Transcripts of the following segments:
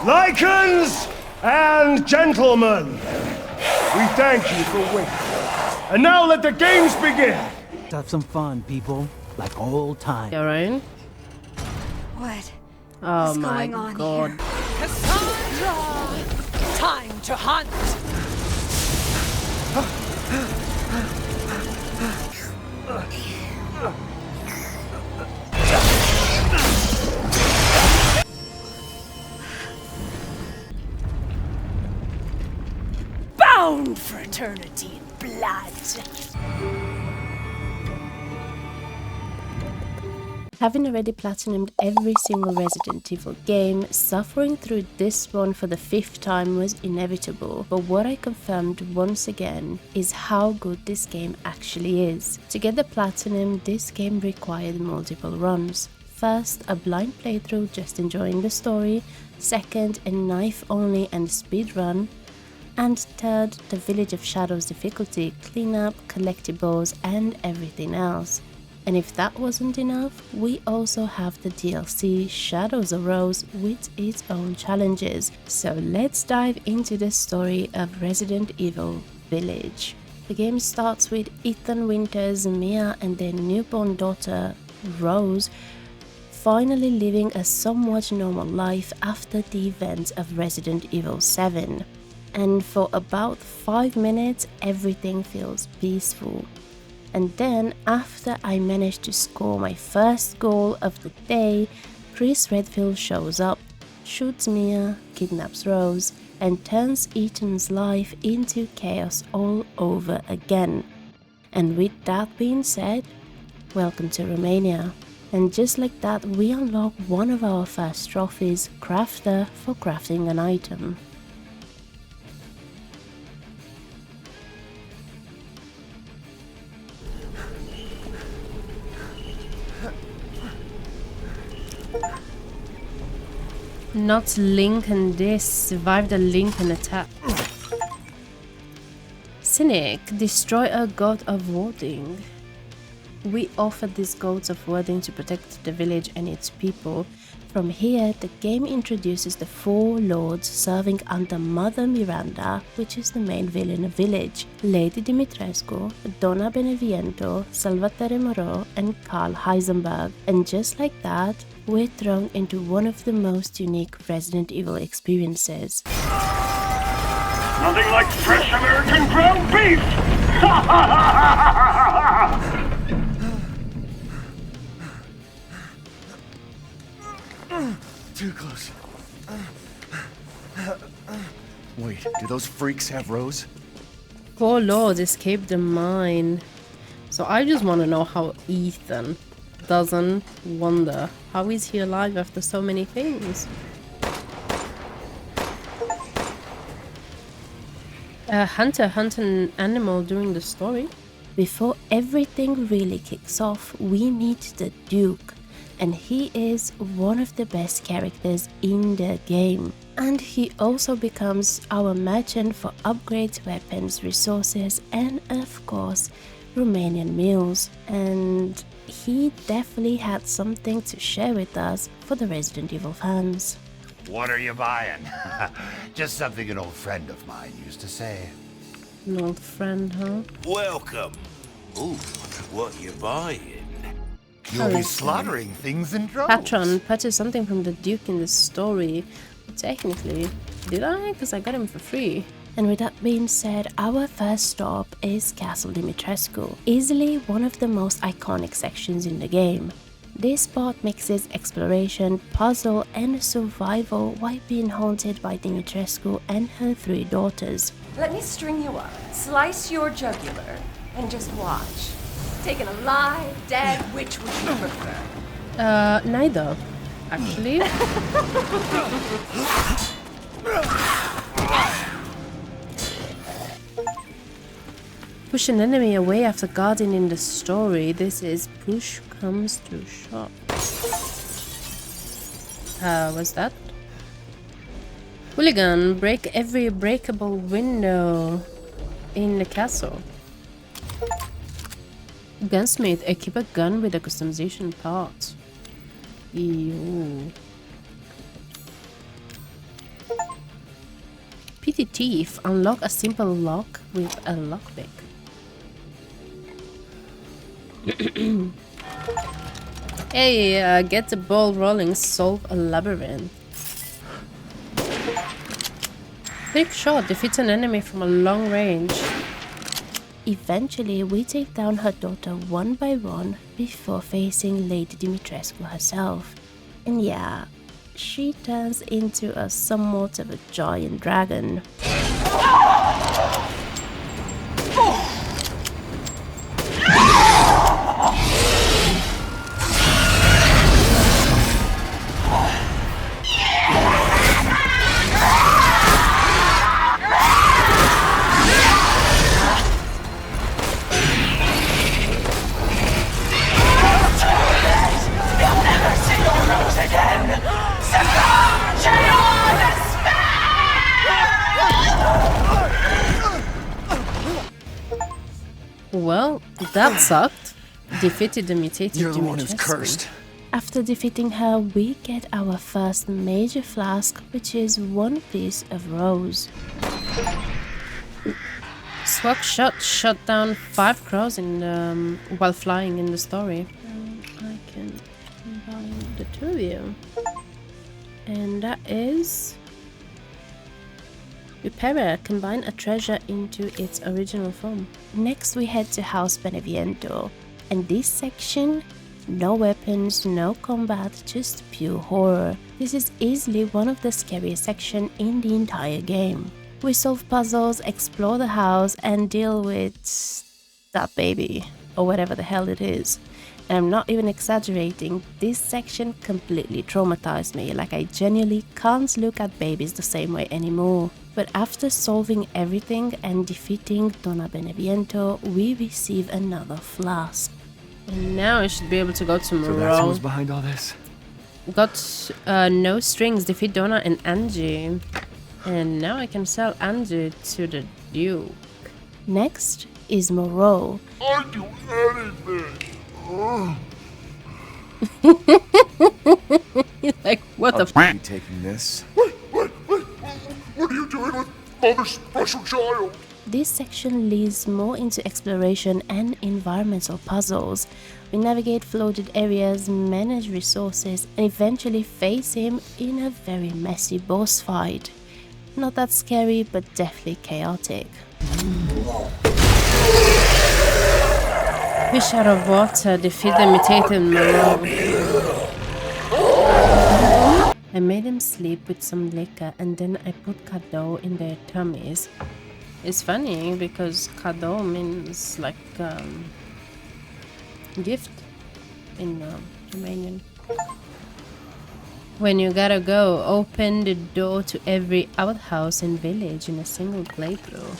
Lycans and gentlemen, we thank you for waiting. And now let the games begin. Let's have some fun, people. Like old times. All right. What? Oh What's my going on god. here? Cassandra! Time to hunt! Bound for eternity in blood! Having already platinumed every single Resident Evil game, suffering through this one for the 5th time was inevitable, but what I confirmed once again is how good this game actually is. To get the platinum, this game required multiple runs. First, a blind playthrough just enjoying the story, second, a knife only and speedrun, and third, the Village of Shadows difficulty, cleanup, collectibles and everything else. And if that wasn't enough, we also have the DLC Shadows Arose with its own challenges. So let's dive into the story of Resident Evil Village. The game starts with Ethan Winters, Mia and their newborn daughter Rose finally living a somewhat normal life after the events of Resident Evil 7. And for about 5 minutes everything feels peaceful. And then, after I managed to score my first goal of the day, Chris Redfield shows up, shoots Mia, kidnaps Rose, and turns Ethan's life into chaos all over again. And with that being said, welcome to Romania. And just like that, we unlock one of our first trophies, Crafter, for crafting an item. Not Link and this. Survive the Link and attack. Cynic. Destroyer God of Warding. We offered these gods of warding to protect the village and its people. From here, the game introduces the 4 lords serving under Mother Miranda, which is the main villain of Village, Lady Dimitrescu, Dona Beneviento, Salvatore Moreau, and Karl Heisenberg. And just like that, we're thrown into one of the most unique Resident Evil experiences. Nothing like fresh American ground beef! Too close. Wait, do those freaks have Rose? 4 lords escaped the mine. So I just want to know how Ethan doesn't wonder how is he alive after so many things. A hunter hunt an animal during the story. Before everything really kicks off, we meet the Duke. And he is one of the best characters in the game. And he also becomes our merchant for upgrades, weapons, resources, and of course, Romanian meals. And he definitely had something to share with us for the Resident Evil fans. What are you buying? Just something an old friend of mine used to say. An old friend, huh? Welcome. Ooh, what you buying? You'll be slaughtering things in droves. Patron purchased something from the Duke in this story. But technically, did I? Because I got him for free. And with that being said, our first stop is Castle Dimitrescu, easily one of the most iconic sections in the game. This spot mixes exploration, puzzle, and survival while being haunted by Dimitrescu and her 3 daughters. Let me string you up, slice your jugular, and just watch. Taken alive, dead, which would you prefer? Neither, actually. Push an enemy away after guarding in the story. This is push comes to shove. What's that? Hooligan, break every breakable window in the castle. Gunsmith, equip a gun with a customization part. Ew. Toothy teeth unlock a simple lock with a lockpick. Hey, get the ball rolling, solve a labyrinth. Trick shot defeats an enemy from a long range. Eventually, we take down her daughter one by one before facing Lady Dimitrescu herself. And yeah, she turns into a somewhat of a giant dragon. Well, that sucked. Defeated the mutated You're the one who's Dimitrescu. cursed. After defeating her, we get our first major flask, which is one piece of rose. Swag shot down 5 crows in while flying in the story. I can combine the two of you. And that is... Repair, combine a treasure into its original form. Next we head to House Beneviento, and this section, no weapons, no combat, just pure horror. This is easily one of the scariest sections in the entire game. We solve puzzles, explore the house, and deal with that baby, or whatever the hell it is. And I'm not even exaggerating, this section completely traumatized me, like I genuinely can't look at babies the same way anymore. But after solving everything and defeating Dona Beneviento, we receive another flask. And now I should be able to go to Moreau. So that's who's behind all this? Got no strings, defeat Dona and Angie. And now I can sell Angie to the Duke. Next is Moreau. I'll do anything. Like, what the f***? I'll be taking this. Wait, what are you doing with Mother's special child? This section leads more into exploration and environmental puzzles. We navigate flooded areas, manage resources, and eventually face him in a very messy boss fight. Not that scary, but definitely chaotic. Fish out of water, defeat the mutated Moreau. I made them sleep with some liquor and then I put cadeau in their tummies. It's funny because cadeau means like gift in Romanian. When you gotta go, open the door to every outhouse and village in a single playthrough.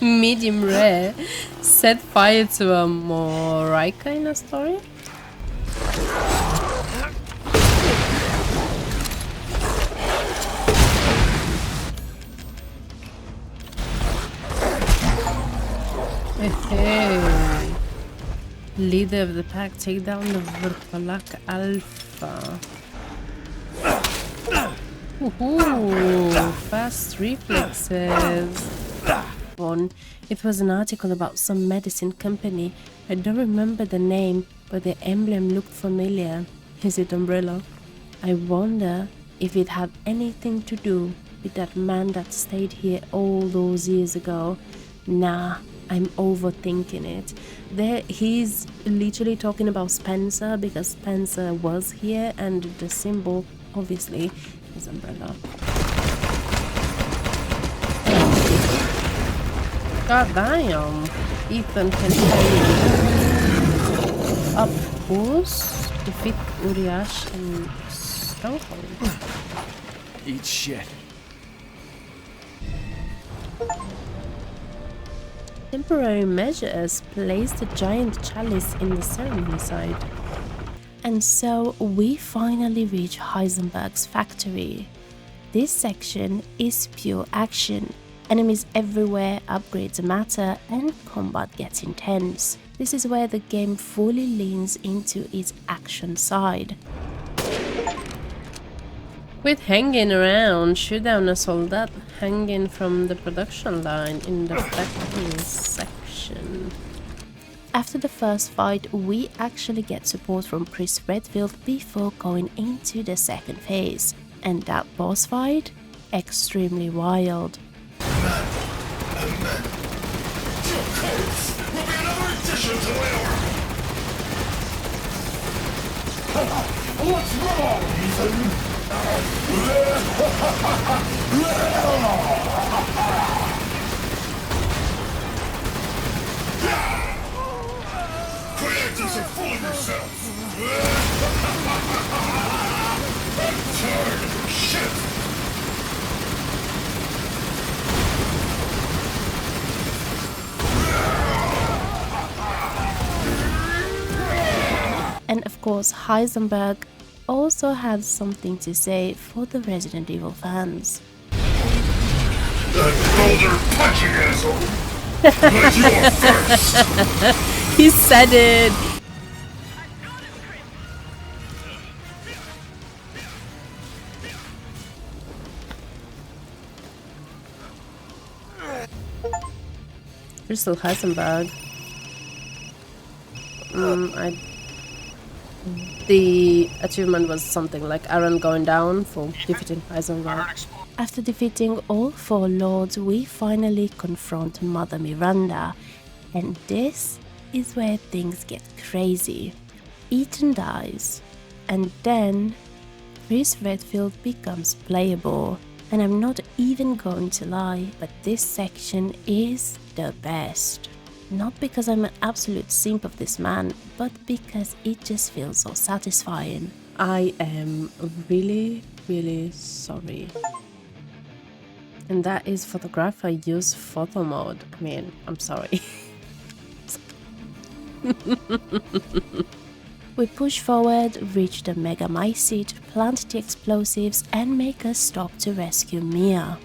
Medium rare. Set fire to a Morai kind of story. Hey. Leader of the pack, take down the Vertolak Alpha. Ooh, fast reflexes. It was an article about some medicine company. I don't remember the name, but the emblem looked familiar. Is it umbrella? I wonder if it had anything to do with that man that stayed here all those years ago. Nah, I'm overthinking it. He's literally talking about Spencer because Spencer was here and the symbol obviously is umbrella. God damn! Ethan can carry up Horse, defeat Uriash and Stronghold. Eat shit. Temporary measures place the giant chalice in the ceremony side. And so we finally reach Heisenberg's factory. This section is pure action. Enemies everywhere, upgrades matter, and combat gets intense. This is where the game fully leans into its action side. Quit hanging around. Shoot down a soldat hanging from the production line in the factory section. After the first fight, we actually get support from Chris Redfield before going into the second phase. And that boss fight? Extremely wild. What's wrong, Ethan? Creators are full of yourselves! I'm tired of your shit! And of course, Heisenberg also had something to say for the Resident Evil fans. That boulder punching asshole! But you are first! He said it! Crystal Heisenberg. The achievement was something like Aaron going down for defeating Heisenberg. After defeating all 4 lords, we finally confront Mother Miranda, and this is where things get crazy. Ethan dies, and then Chris Redfield becomes playable. And I'm not even going to lie, but this section is the best. Not because I'm an absolute simp of this man, but because it just feels so satisfying. I am really, really sorry. And that is photograph. I use photo mode. I mean, I'm sorry. We push forward, reach the Mega Mycete, plant the explosives, and make a stop to rescue Mia.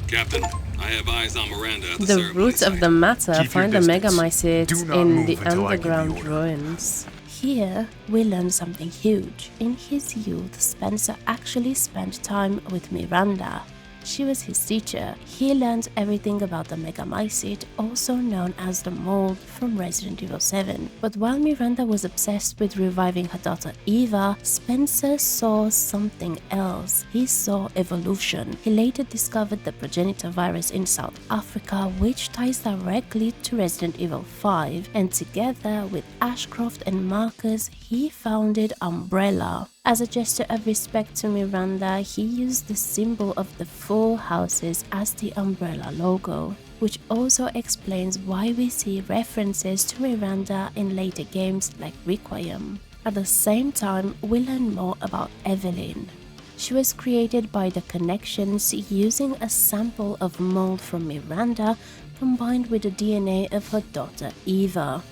Captain, I have eyes on Miranda at the The ceremony roots of site. the matter Keep find your the Mega distance. Mycete Do not in move the until I give the underground order. ruins. Here, we learn something huge. In his youth, Spencer actually spent time with Miranda. She was his teacher. He learned everything about the Mega Mycete, also known as the mold, from Resident Evil 7. But while Miranda was obsessed with reviving her daughter Eva, Spencer saw something else. He saw evolution. He later discovered the progenitor virus in South Africa, which ties directly to Resident Evil 5, and together with Ashcroft and Marcus, he founded Umbrella. As a gesture of respect to Miranda, he used the symbol of the 4 houses as the Umbrella logo, which also explains why we see references to Miranda in later games like Requiem. At the same time, we learn more about Evelyn. She was created by the Connections using a sample of mold from Miranda combined with the DNA of her daughter Eva.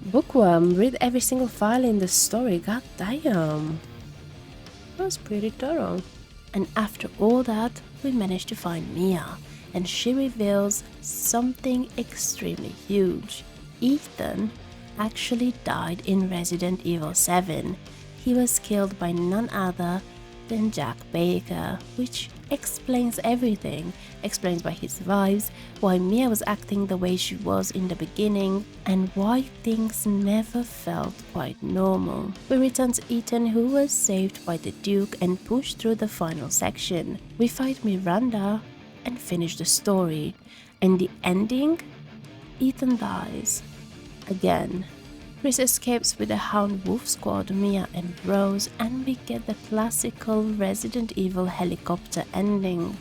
Bookworm, read every single file in the story, god damn. That was pretty thorough. And after all that, we managed to find Mia, and she reveals something extremely huge. Ethan actually died in Resident Evil 7. He was killed by none other than Jack Baker, which explains everything. Explains why he survives, why Mia was acting the way she was in the beginning, and why things never felt quite normal. We return to Ethan, who was saved by the Duke and pushed through the final section. We fight Miranda and finish the story. And the ending? Ethan dies. Again. Chris escapes with the Hound Wolf Squad, Mia and Rose, and we get the classical Resident Evil helicopter ending.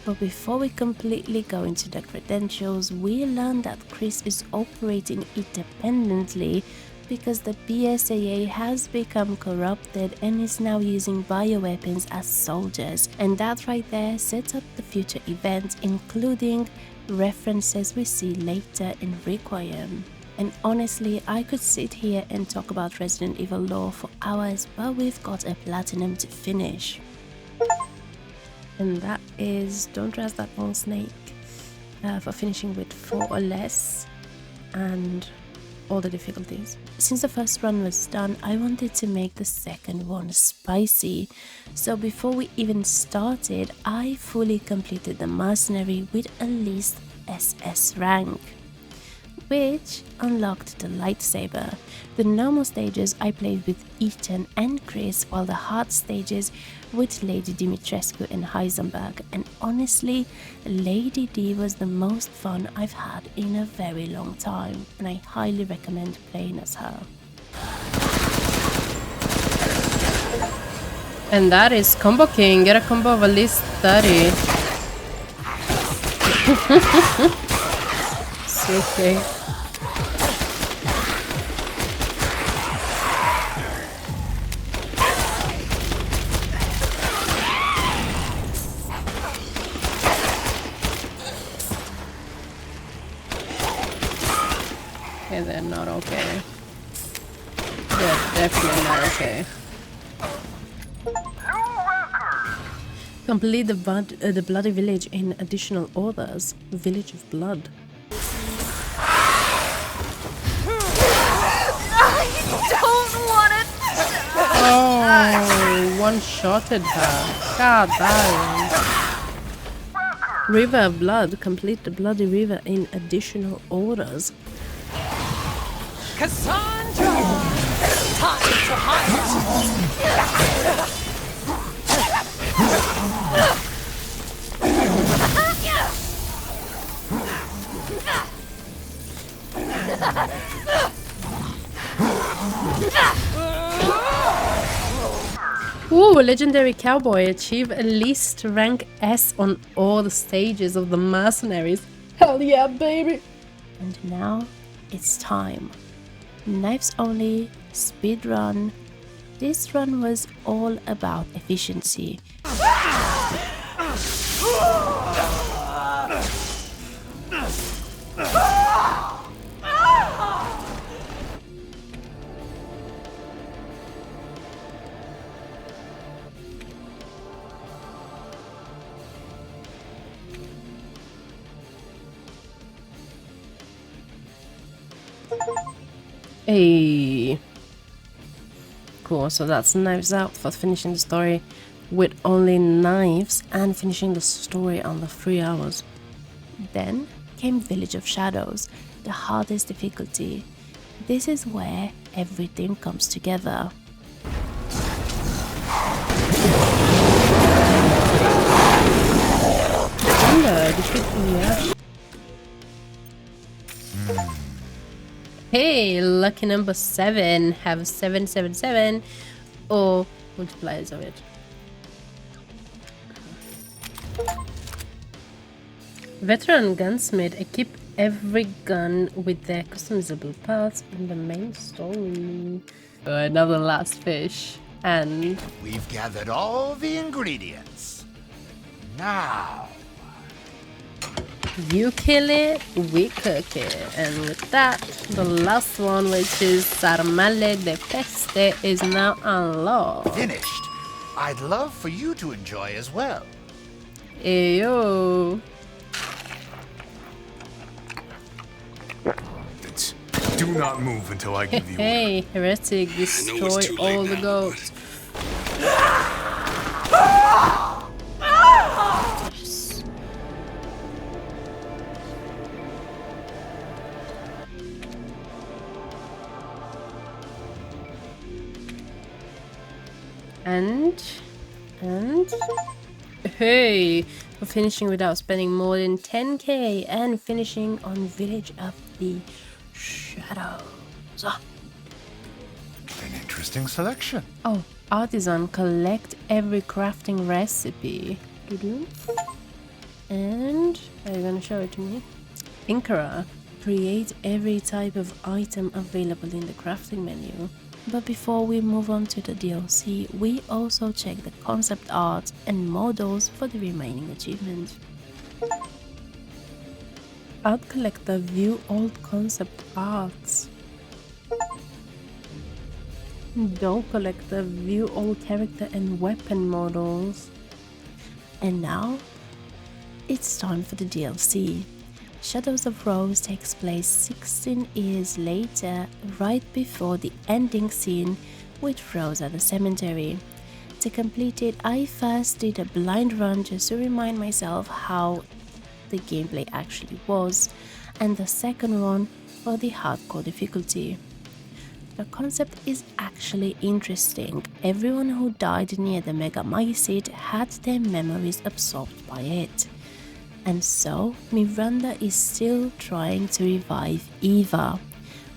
But before we completely go into the credentials, we learn that Chris is operating independently because the BSAA has become corrupted and is now using bioweapons as soldiers, and that right there sets up the future events, including references we see later in Requiem. And honestly, I could sit here and talk about Resident Evil lore for hours, but we've got a platinum to finish. And that is Don't Trust That Old Snake for finishing with 4 or less. And all the difficulties. Since the first run was done, I wanted to make the second one spicy. So before we even started, I fully completed the mercenary with at least SS rank, which unlocked the lightsaber. The normal stages I played with Ethan and Chris, while the hard stages with Lady Dimitrescu and Heisenberg, and honestly, Lady D was the most fun I've had in a very long time, and I highly recommend playing as her. And that is Combo King. Get a combo of at least 30. Okay. Okay, they're not okay. They're definitely not okay. Complete the bloody village in additional orders. Village of Blood. Oh, one-shotted her. God damn. River of Blood. Complete the bloody river in additional orders. Cassandra! Time to hunt! Ooh, legendary cowboy. Achieve at least rank S on all the stages of the mercenaries. Hell yeah, baby! And now it's time. Knives only, speedrun. This run was all about efficiency. Hey. Cool, so that's Knives Out for finishing the story with only knives and finishing the story under 3 hours. Then came Village of Shadows, the hardest difficulty. This is where everything comes together. Hey, lucky number 7, have 777 or multipliers of it. Veteran gunsmith, equip every gun with their customizable parts in the main story. Another last fish, and We've gathered all the ingredients. Now, you kill it, we cook it. And with that, the last one, which is Sarmale de Peste, is now unlocked. finished. I'd love for you to enjoy as well. Ayo. Do not move until I give you order. Hey, heretic, I know it's destroy too late all the now, goats. Yes. And hey, we're finishing without spending more than 10k and finishing on Village of the Shadows. An interesting selection. Oh, artisan, collect every crafting recipe. And are you gonna show it to me? Inquisitor, create every type of item available in the crafting menu. But before we move on to the DLC, we also check the concept art and models for the remaining achievements. Art collector, view old concept arts. Doll collector, view all character and weapon models. And now, it's time for the DLC. Shadows of Rose takes place 16 years later, right before the ending scene with Rose at the cemetery. To complete it, I first did a blind run just to remind myself how the gameplay actually was, and the second one for the hardcore difficulty. The concept is actually interesting. Everyone who died near the Mega Mycete had their memories absorbed by it. And so, Miranda is still trying to revive Eva,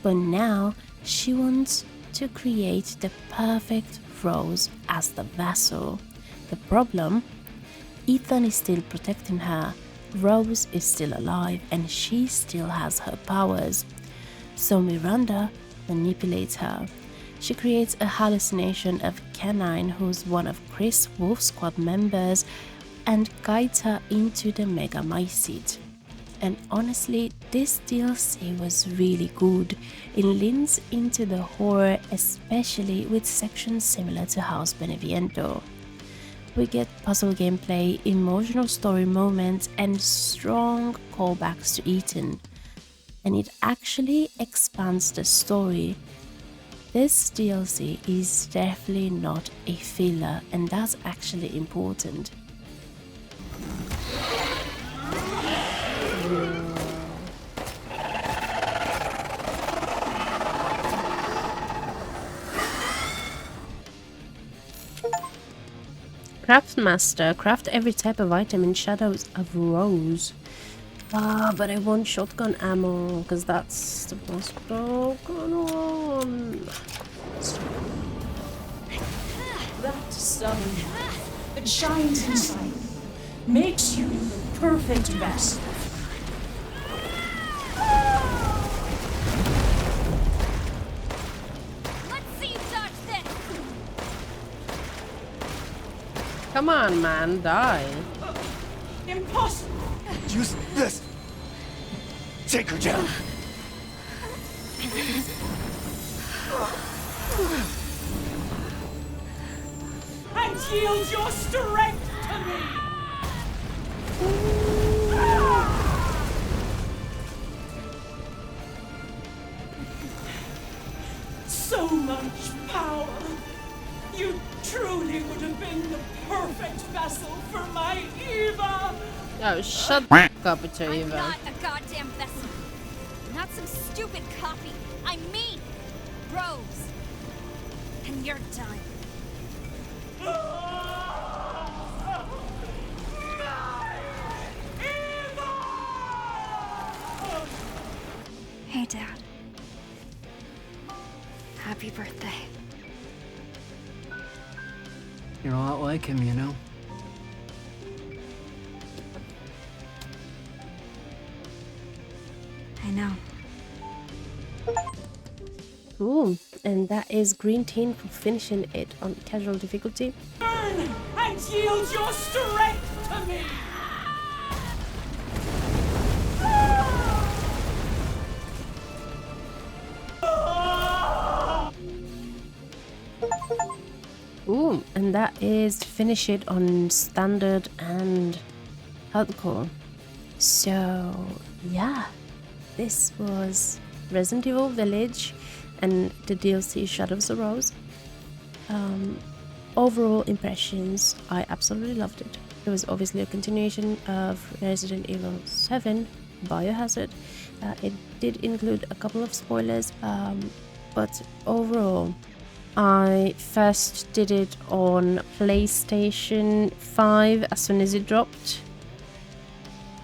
but now she wants to create the perfect Rose as the vessel. The problem? Ethan is still protecting her, Rose is still alive, and she still has her powers. So Miranda manipulates her. She creates a hallucination of Canine, who's one of Chris' Wolf Squad members, and guides her into the Mega Mycete. And honestly, this DLC was really good. It leans into the horror, especially with sections similar to House Beneviento. We get puzzle gameplay, emotional story moments, and strong callbacks to Ethan. And it actually expands the story. This DLC is definitely not a filler, and that's actually important. Craftmaster, craft every type of item in Shadows of Rose. But I want shotgun ammo, because that's the most broken one. That sun that shines inside makes you the perfect vessel. Let's see you dodge this! Come on, man, die. Impossible! Use this. Take her down. And yield your strength to me! So much power! You truly would have been the perfect vessel for my Eva! Oh, shut the f up with your I'm Eva. not a goddamn vessel. Not some stupid copy. I'm me, Rose. And you're done. Hey, Dad. Happy birthday. You're a lot like him, you know? I know. Ooh, and that is Green Team for finishing it on casual difficulty. Burn and yield your strength to me! Ooh, and that is finish it on standard and hardcore. So yeah, this was Resident Evil Village and the DLC Shadows of Rose. Overall impressions, I absolutely loved it. It was obviously a continuation of Resident Evil 7 Biohazard. It did include a couple of spoilers, but overall I first did it on PlayStation 5 as soon as it dropped.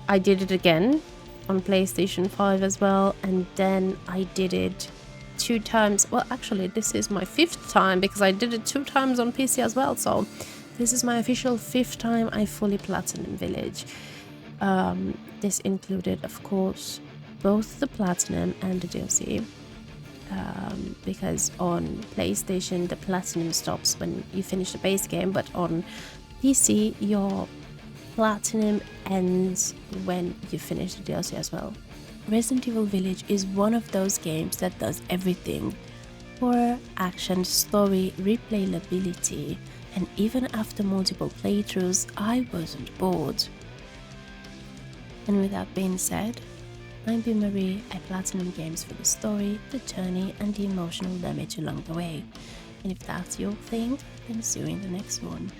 I did it again on PlayStation 5 as well, and then I did it 2 times. Well, actually, this is my 5th time because I did it 2 times on PC as well. So this is my official 5th time I fully platinum Village. This included, of course, both the platinum and the DLC. Because on PlayStation the platinum stops when you finish the base game, but on PC your platinum ends when you finish the DLC as well. Resident Evil Village is one of those games that does everything: horror, action, story, replayability, and even after multiple playthroughs I wasn't bored. And with that being said, I'm B. Marie. I platinum games for the story, the journey, and the emotional damage along the way. And if that's your thing, then see you in the next one.